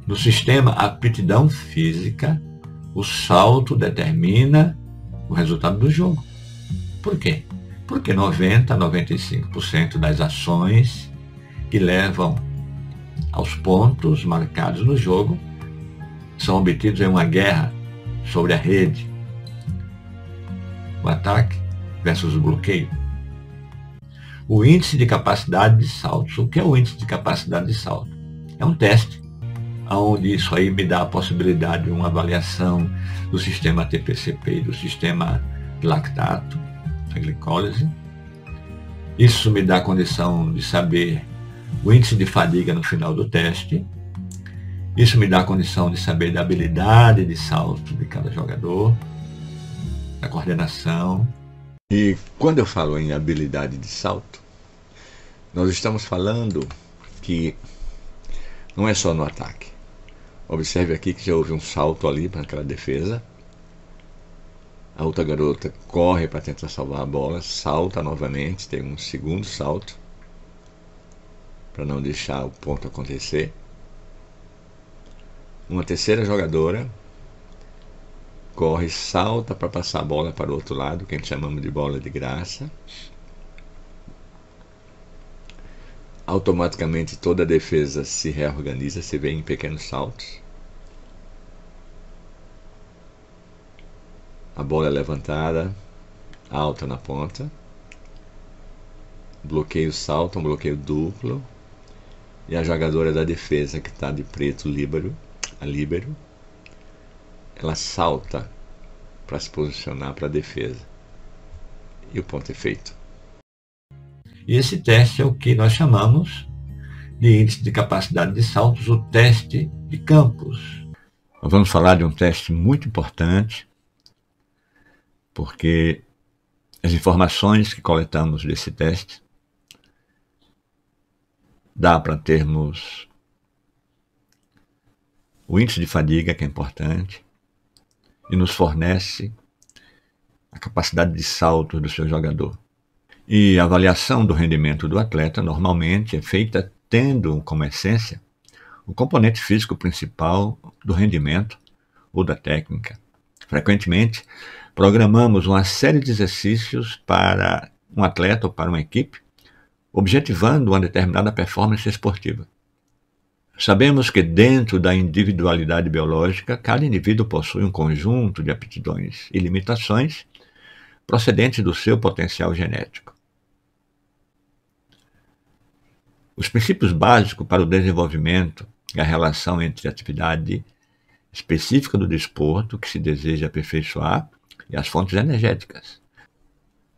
No sistema aptidão física, o salto determina o resultado do jogo. Por quê? Porque 90 a 95% das ações que levam aos pontos marcados no jogo são obtidos em uma guerra sobre a rede. O ataque versus o bloqueio. O índice de capacidade de saltos. O que é o índice de capacidade de salto? É um teste, onde isso aí me dá a possibilidade de uma avaliação do sistema TPCP e do sistema de lactato, a glicólise. Isso me dá a condição de saber o índice de fadiga no final do teste. Isso me dá a condição de saber da habilidade de salto de cada jogador, da coordenação. E quando eu falo em habilidade de salto, nós estamos falando que não é só no ataque. Observe aqui que já houve um salto ali para aquela defesa. A outra garota corre para tentar salvar a bola, salta novamente, tem um segundo salto para não deixar o ponto acontecer. Uma terceira jogadora corre, salta para passar a bola para o outro lado, que a gente chamamos de bola de graça. Automaticamente toda a defesa se reorganiza, se vê em pequenos saltos. A bola é levantada, alta na ponta. Bloqueio salta, um bloqueio duplo. E a jogadora da defesa, que está de preto, a líbero, ela salta para se posicionar para a defesa. E o ponto é feito. E esse teste é o que nós chamamos de índice de capacidade de saltos, o teste de campos. Nós vamos falar de um teste muito importante, porque as informações que coletamos desse teste dá para termos o índice de fadiga, que é importante, e nos fornece a capacidade de salto do seu jogador. E a avaliação do rendimento do atleta normalmente é feita tendo como essência o componente físico principal do rendimento ou da técnica. Frequentemente, programamos uma série de exercícios para um atleta ou para uma equipe, objetivando uma determinada performance esportiva. Sabemos que dentro da individualidade biológica, cada indivíduo possui um conjunto de aptidões e limitações procedentes do seu potencial genético. Os princípios básicos para o desenvolvimento e a relação entre a atividade específica do desporto que se deseja aperfeiçoar e as fontes energéticas.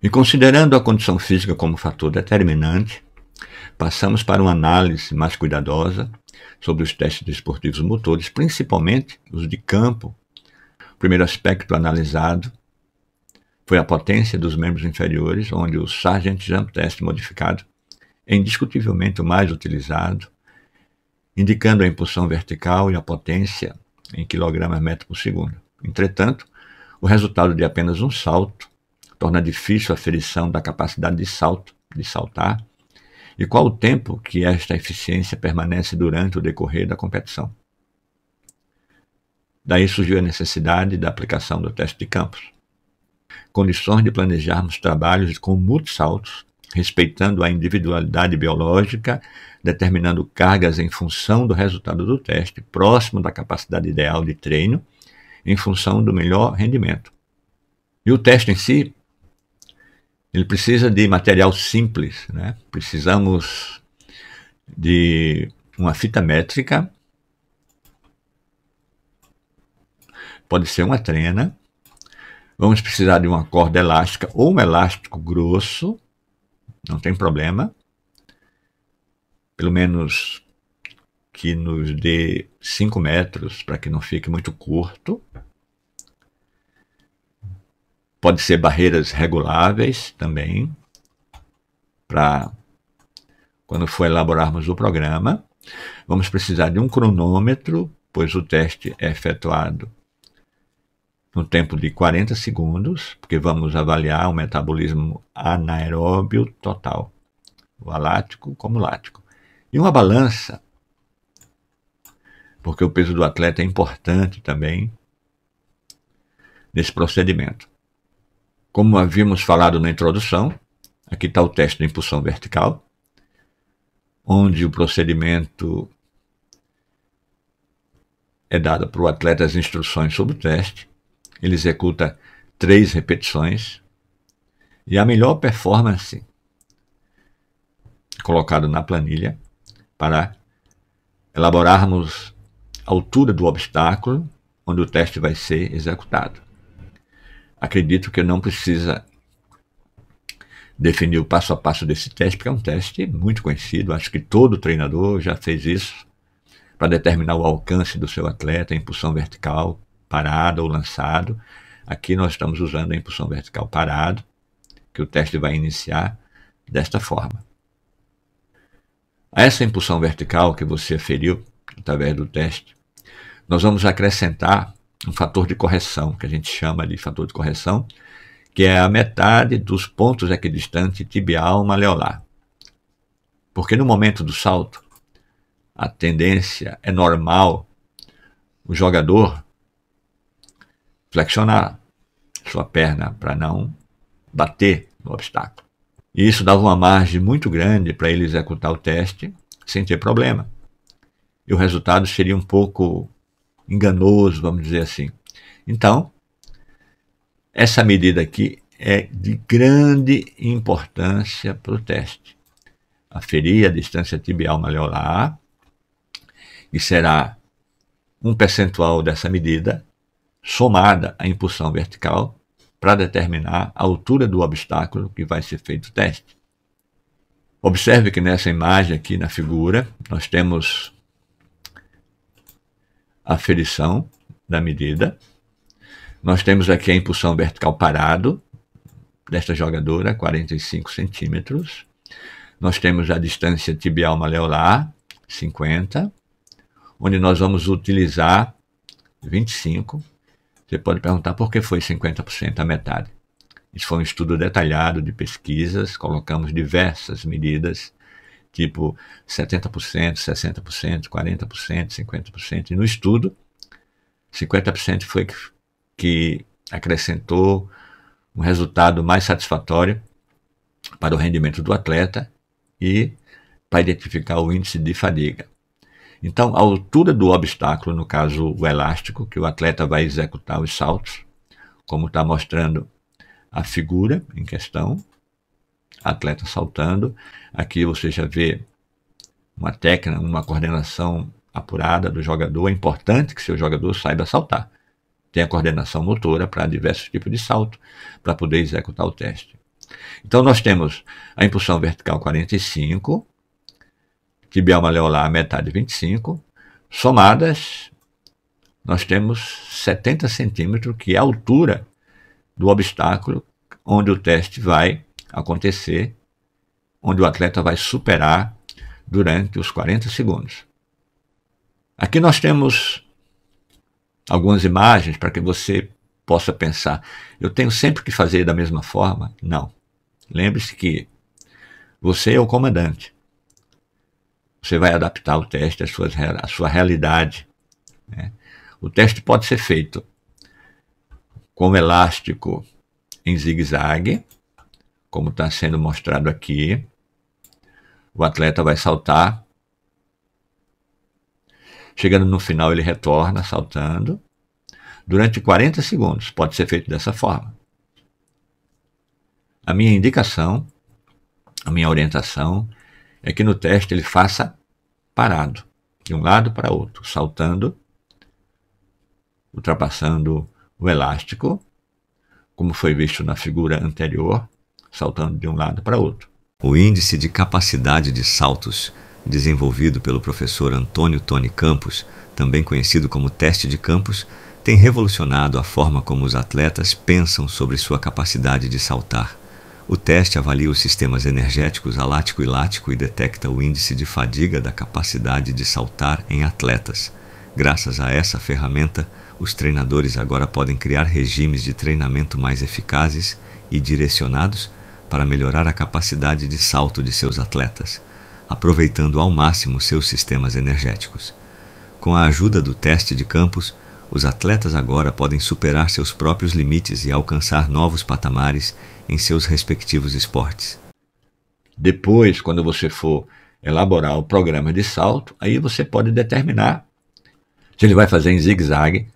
E considerando a condição física como fator determinante, passamos para uma análise mais cuidadosa sobre os testes desportivos motores, principalmente os de campo. O primeiro aspecto analisado foi a potência dos membros inferiores, onde o Sargent Jump Test modificado é indiscutivelmente o mais utilizado, indicando a impulsão vertical e a potência em kg/m por segundo. Entretanto, o resultado de apenas um salto torna difícil a aferição da capacidade de saltar, e qual o tempo que esta eficiência permanece durante o decorrer da competição. Daí surgiu a necessidade da aplicação do teste de campos. Condições de planejarmos trabalhos com multissaltos, respeitando a individualidade biológica, determinando cargas em função do resultado do teste, próximo da capacidade ideal de treino, em função do melhor rendimento. E o teste em si, ele precisa de material simples, né? Precisamos de uma fita métrica, pode ser uma trena, vamos precisar de uma corda elástica ou um elástico grosso, não tem problema, pelo menos que nos dê 5 metros, para que não fique muito curto. Pode ser barreiras reguláveis também, para quando for elaborarmos o programa. Vamos precisar de um cronômetro, pois o teste é efetuado no tempo de 40 segundos, porque vamos avaliar o metabolismo anaeróbio total, o alático como lático. E uma balança porque o peso do atleta é importante também nesse procedimento. Como havíamos falado na introdução, aqui está o teste de impulsão vertical, onde o procedimento é dado para o atleta as instruções sobre o teste, ele executa 3 repetições, e a melhor performance colocado na planilha para elaborarmos a altura do obstáculo onde o teste vai ser executado. Acredito que não precisa definir o passo a passo desse teste, porque é um teste muito conhecido, acho que todo treinador já fez isso, para determinar o alcance do seu atleta, a impulsão vertical, parado ou lançado. Aqui nós estamos usando a impulsão vertical parado, que o teste vai iniciar desta forma. A essa impulsão vertical que você aferiu através do teste, nós vamos acrescentar um fator de correção, que a gente chama de fator de correção, que é a metade dos pontos equidistantes tibial malleolar. Porque no momento do salto, a tendência é normal o jogador flexionar sua perna para não bater no obstáculo. E isso dava uma margem muito grande para ele executar o teste sem ter problema. E o resultado seria um pouco enganoso, vamos dizer assim. Então, essa medida aqui é de grande importância para o teste. Aferir a distância tibial malleolar, e será um percentual dessa medida somada à impulsão vertical para determinar a altura do obstáculo que vai ser feito o teste. Observe que nessa imagem aqui na figura, nós temos a aferição da medida. Nós temos aqui a impulsão vertical parado desta jogadora, 45 centímetros. Nós temos a distância tibial malleolar, 50, onde nós vamos utilizar 25. Você pode perguntar por que foi 50%, a metade. Isso foi um estudo detalhado de pesquisas, colocamos diversas medidas, tipo 70%, 60%, 40%, 50%. E no estudo, 50% foi que acrescentou um resultado mais satisfatório para o rendimento do atleta e para identificar o índice de fadiga. Então, a altura do obstáculo, no caso o elástico, que o atleta vai executar os saltos, como está mostrando a figura em questão, atleta saltando. Aqui você já vê uma técnica, uma coordenação apurada do jogador. É importante que seu jogador saiba saltar. Tenha coordenação motora para diversos tipos de salto, para poder executar o teste. Então, nós temos a impulsão vertical 45, tibial malleolar metade 25, somadas, nós temos 70 centímetros, que é a altura do obstáculo onde o teste vai acontecer, onde o atleta vai superar durante os 40 segundos. Aqui nós temos algumas imagens para que você possa pensar, eu tenho sempre que fazer da mesma forma? Não. Lembre-se que você é o comandante. Você vai adaptar o teste à sua realidade, né? O teste pode ser feito com elástico em zigue-zague, como está sendo mostrado aqui. O atleta vai saltar. Chegando no final, ele retorna saltando. Durante 40 segundos, pode ser feito dessa forma. A minha indicação, a minha orientação, é que no teste ele faça parado, de um lado para outro, saltando, ultrapassando o elástico, como foi visto na figura anterior, saltando de um lado para outro. O índice de capacidade de saltos, desenvolvido pelo professor Antônio Tony Campos, também conhecido como teste de Campos, tem revolucionado a forma como os atletas pensam sobre sua capacidade de saltar. O teste avalia os sistemas energéticos alático e lático e detecta o índice de fadiga da capacidade de saltar em atletas. Graças a essa ferramenta, os treinadores agora podem criar regimes de treinamento mais eficazes e direcionados para melhorar a capacidade de salto de seus atletas, aproveitando ao máximo seus sistemas energéticos. Com a ajuda do teste de campos, os atletas agora podem superar seus próprios limites e alcançar novos patamares em seus respectivos esportes. Depois, quando você for elaborar o programa de salto, aí você pode determinar se ele vai fazer em zigue-zague,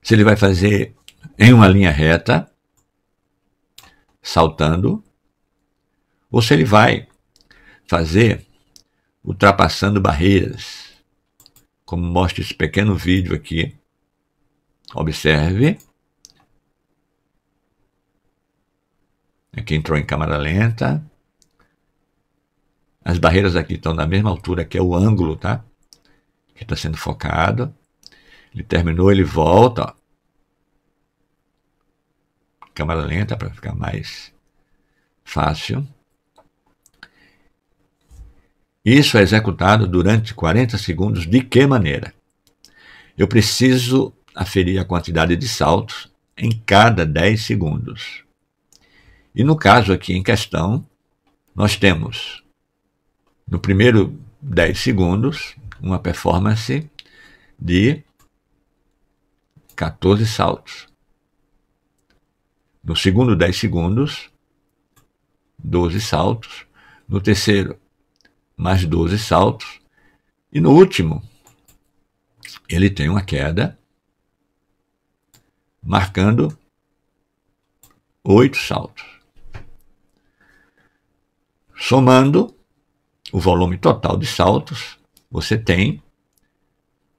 se ele vai fazer em uma linha reta, saltando, ou se ele vai fazer ultrapassando barreiras, como mostra esse pequeno vídeo aqui. Observe. Aqui entrou em câmera lenta. As barreiras aqui estão na mesma altura que é o ângulo, tá? Que está sendo focado. Ele terminou, ele volta. Ó. Câmera lenta para ficar mais fácil. Isso é executado durante 40 segundos. De que maneira? Eu preciso aferir a quantidade de saltos em cada 10 segundos. E no caso aqui em questão, nós temos, no primeiro 10 segundos, uma performance de 14 saltos. No segundo 10 segundos, 12 saltos. No terceiro, mais 12 saltos. E no último, ele tem uma queda, marcando 8 saltos. Somando o volume total de saltos, você tem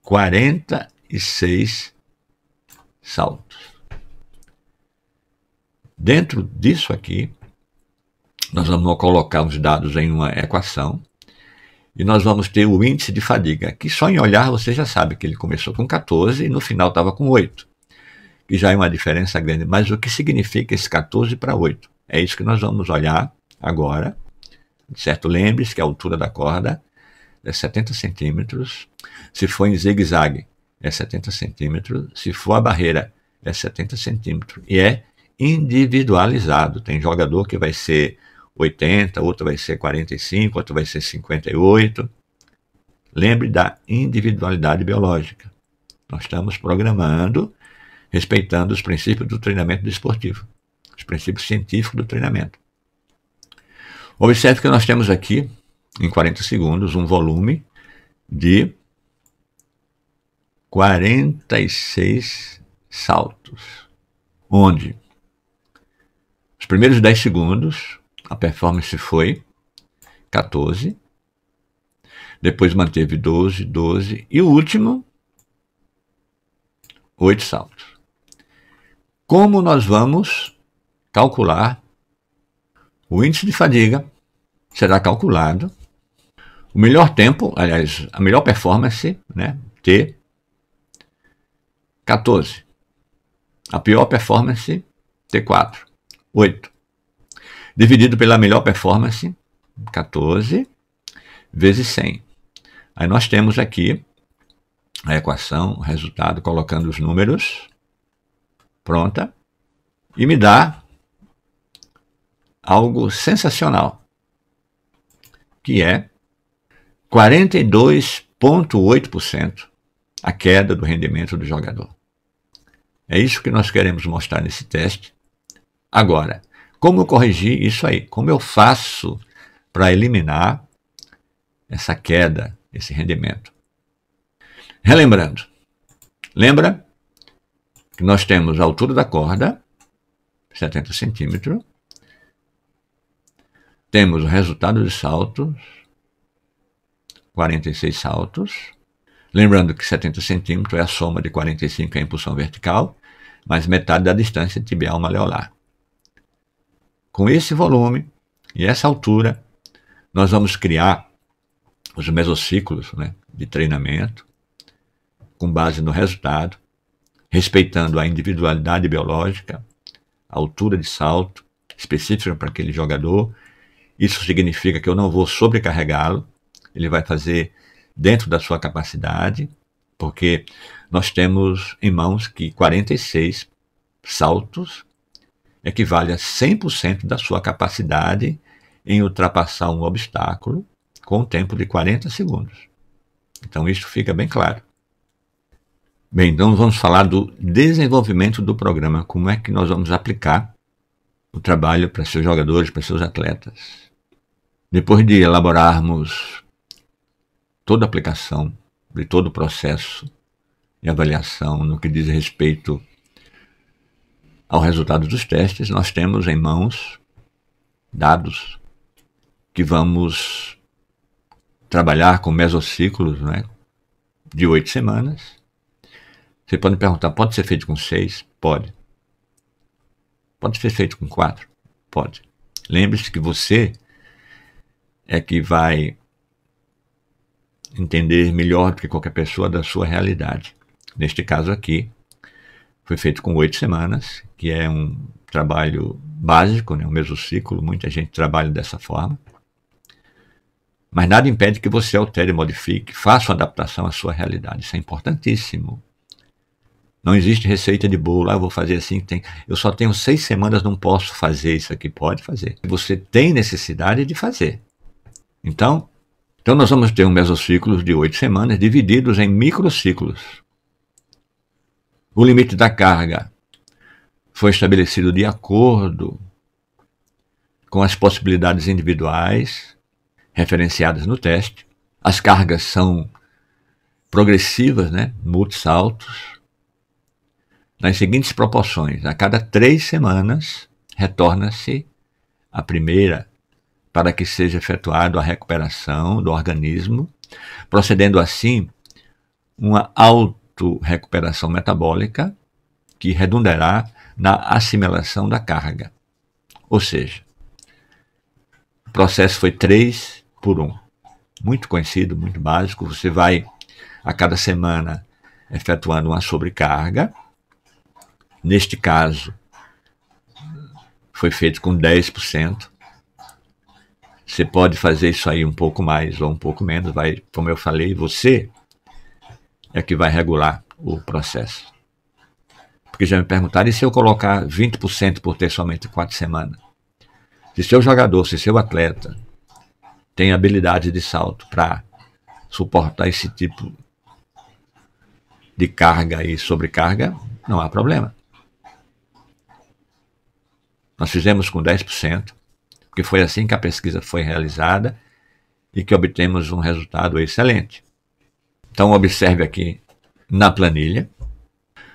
46 saltos. Dentro disso aqui, nós vamos colocar os dados em uma equação e nós vamos ter o índice de fadiga, que só em olhar você já sabe que ele começou com 14 e no final estava com 8, que já é uma diferença grande. Mas o que significa esse 14 para 8? É isso que nós vamos olhar agora. Certo? Lembre-se que a altura da corda é 70 centímetros. Se for em zigue-zague, é 70 centímetros. Se for a barreira, é 70 centímetros. E é individualizado. Tem jogador que vai ser 80, outro vai ser 45, outro vai ser 58. Lembre da individualidade biológica. Nós estamos programando, respeitando os princípios do treinamento desportivo, os princípios científicos do treinamento. Observe que nós temos aqui, em 40 segundos, um volume de 46 saltos, onde os primeiros 10 segundos a performance foi 14, depois manteve 12, 12 e o último 8 saltos. Como nós vamos calcular o índice de fadiga? Será calculado o melhor tempo, aliás, a melhor performance, né, T, 14. A pior performance, T4, 8. Dividido pela melhor performance, 14, vezes 100. Aí nós temos aqui a equação, o resultado, colocando os números, pronta, e me dá algo sensacional, que é 42,8% a queda do rendimento do jogador. É isso que nós queremos mostrar nesse teste. Agora, como corrigir isso aí? Como eu faço para eliminar essa queda, esse rendimento? Relembrando, lembra que nós temos a altura da corda, 70 centímetros, temos o resultado de saltos, 46 saltos. Lembrando que 70 centímetros é a soma de 45 que é a impulsão vertical, mais metade da distância tibial maleolar. Com esse volume e essa altura, nós vamos criar os mesociclos, né, de treinamento, com base no resultado, respeitando a individualidade biológica, a altura de salto específica para aquele jogador. Isso significa que eu não vou sobrecarregá-lo, ele vai fazer dentro da sua capacidade, porque nós temos em mãos que 46 saltos equivale a 100% da sua capacidade em ultrapassar um obstáculo com um tempo de 40 segundos. Então isso fica bem claro. Bem, então vamos falar do desenvolvimento do programa, como é que nós vamos aplicar o trabalho para seus jogadores, para seus atletas. Depois de elaborarmos toda a aplicação de todo o processo de avaliação no que diz respeito ao resultado dos testes, nós temos em mãos dados que vamos trabalhar com mesociclos, né, de 8 semanas. Você pode me perguntar, pode ser feito com 6? Pode. Pode ser feito com 4? Pode. Lembre-se que você é que vai entender melhor do que qualquer pessoa da sua realidade. Neste caso aqui, foi feito com 8 semanas, que é um trabalho básico, né, um mesociclo, muita gente trabalha dessa forma. Mas nada impede que você altere, modifique, faça uma adaptação à sua realidade. Isso é importantíssimo. Não existe receita de bolo, eu vou fazer assim, eu só tenho 6 semanas, não posso fazer isso aqui. Pode fazer. Você tem necessidade de fazer. Então nós vamos ter um mesociclo de 8 semanas, divididos em microciclos. O limite da carga foi estabelecido de acordo com as possibilidades individuais referenciadas no teste. As cargas são progressivas, né? Multissaltos, nas seguintes proporções: a cada 3 semanas retorna-se a primeira, para que seja efetuada a recuperação do organismo, procedendo assim uma autorrecuperação metabólica que redundará na assimilação da carga. Ou seja, o processo foi 3 por 1. Muito conhecido, muito básico. Você vai, a cada semana, efetuando uma sobrecarga. Neste caso, foi feito com 10%. Você pode fazer isso aí um pouco mais ou um pouco menos. Vai, como eu falei, você é que vai regular o processo. Porque já me perguntaram, e se eu colocar 20% por ter somente 4 semanas? Se seu jogador, se seu atleta tem habilidade de salto para suportar esse tipo de carga e sobrecarga, não há problema. Nós fizemos com 10%, porque foi assim que a pesquisa foi realizada e que obtemos um resultado excelente. Então observe aqui na planilha,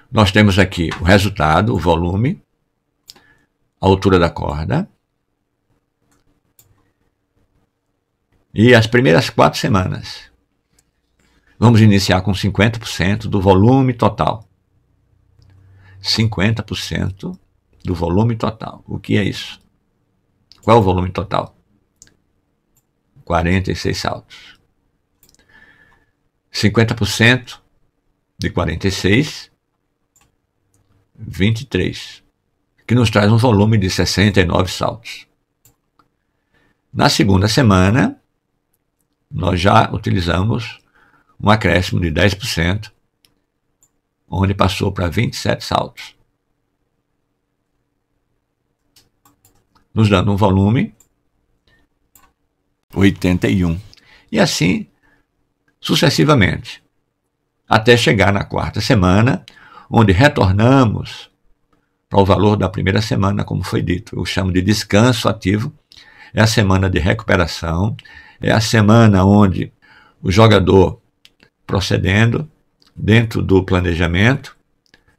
nós temos aqui o resultado, o volume, a altura da corda e as primeiras 4 semanas. Vamos iniciar com 50% do volume total. 50% do volume total. O que é isso? Qual é o volume total? 46 saltos. 50% de 46, 23, que nos traz um volume de 69 saltos. Na segunda semana, nós já utilizamos um acréscimo de 10%, onde passou para 27 saltos, nos dando um volume 81. E assim sucessivamente, até chegar na 4ª semana, onde retornamos para o valor da primeira semana, como foi dito. Eu chamo de descanso ativo. É a semana de recuperação, é a semana onde o jogador, procedendo dentro do planejamento,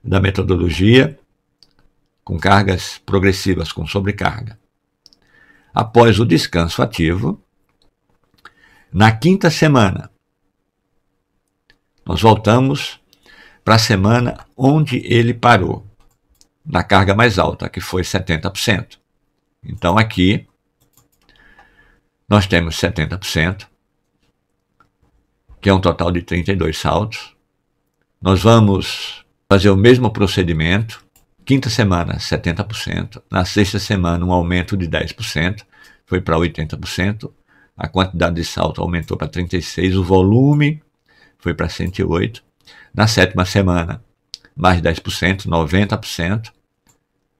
da metodologia, com cargas progressivas, com sobrecarga. Após o descanso ativo, na 5ª semana, nós voltamos para a semana onde ele parou, na carga mais alta, que foi 70%. Então aqui, nós temos 70%, que é um total de 32 saltos. Nós vamos fazer o mesmo procedimento. 5ª semana, 70%. Na 6ª semana, um aumento de 10%. Foi para 80%. A quantidade de salto aumentou para 36%. O volume foi para 108%. Na 7ª semana, mais 10%, 90%.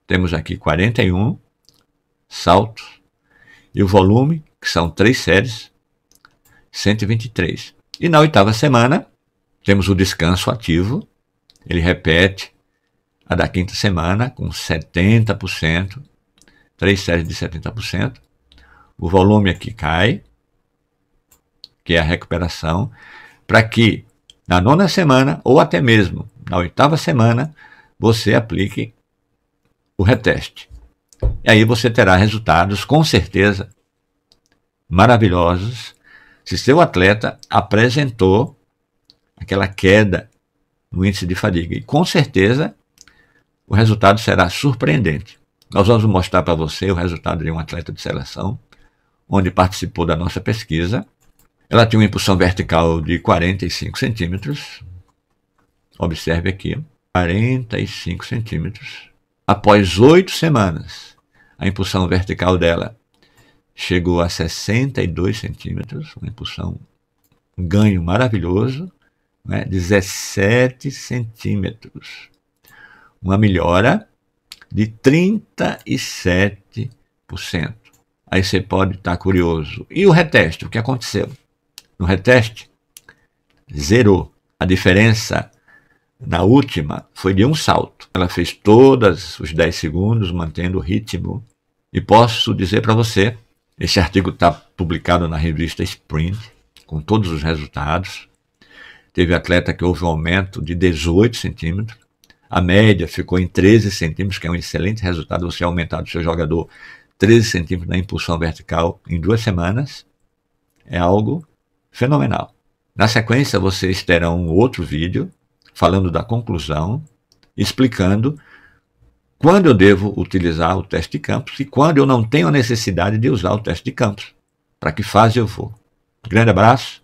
Temos aqui 41 saltos. E o volume, que são 3 séries, 123. E na 8ª semana, temos o descanso ativo, Ele repete a da quinta semana com 70%, 3 séries de 70%. O volume aqui cai, que é a recuperação, para que na 9ª semana, ou até mesmo na 8ª semana, você aplique o reteste. E aí você terá resultados, com certeza, maravilhosos, se seu atleta apresentou aquela queda no índice de fadiga. E com certeza, o resultado será surpreendente. Nós vamos mostrar para você o resultado de um atleta de seleção, onde participou da nossa pesquisa. Ela tinha uma impulsão vertical de 45 centímetros. Observe aqui, 45 centímetros. Após 8 semanas, a impulsão vertical dela chegou a 62 centímetros, uma impulsão, um ganho maravilhoso, né? 17 centímetros. Uma melhora de 37%. Aí você pode estar curioso. E o reteste? O que aconteceu? No reteste, zerou. A diferença na última foi de um salto. Ela fez todos os 10 segundos, mantendo o ritmo. E posso dizer para você, esse artigo está publicado na revista Sprint, com todos os resultados. Teve atleta que houve um aumento de 18 centímetros. A média ficou em 13 centímetros, que é um excelente resultado. Você aumentar do seu jogador 13 centímetros na impulsão vertical em 2 semanas. É algo fenomenal. Na sequência, vocês terão um outro vídeo falando da conclusão, explicando quando eu devo utilizar o teste de campos e quando eu não tenho a necessidade de usar o teste de campos. Para que fase eu vou. Grande abraço